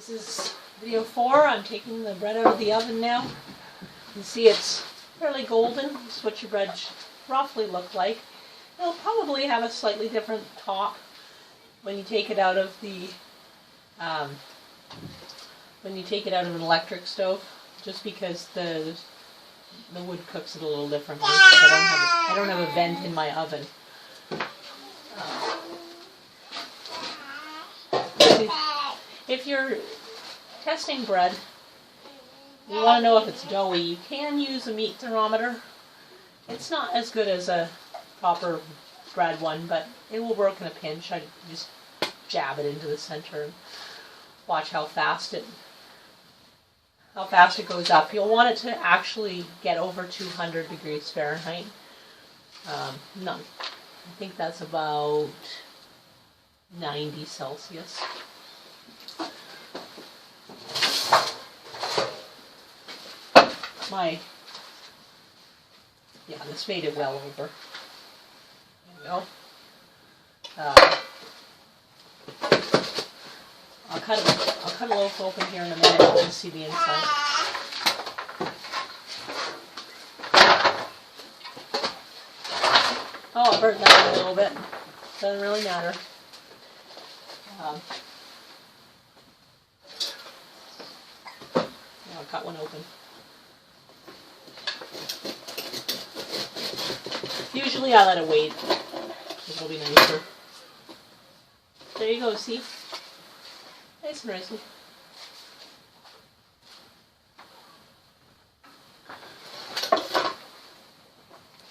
This is video 4. I'm taking the bread out of the oven now. You can see it's fairly golden. This is what your bread should roughly look like. It'll probably have a slightly different top when you take it out of the an electric stove, just because the wood cooks it a little differently. I don't have a vent in my oven. If you're testing bread, you want to know if it's doughy. You can use a meat thermometer. It's not as good as a proper bread one, but it will work in a pinch. I just jab it into the center and watch how fast it goes up. You'll want it to actually get over 200 degrees Fahrenheit. I think that's about 90 Celsius. This made it well over. There we go. I'll cut a loaf open here in a minute. You can see the inside. Oh, I burnt that one a little bit. Doesn't really matter. I'll cut one open. Usually I let it wait. It'll be nicer. There you go, see? Nice and ricey.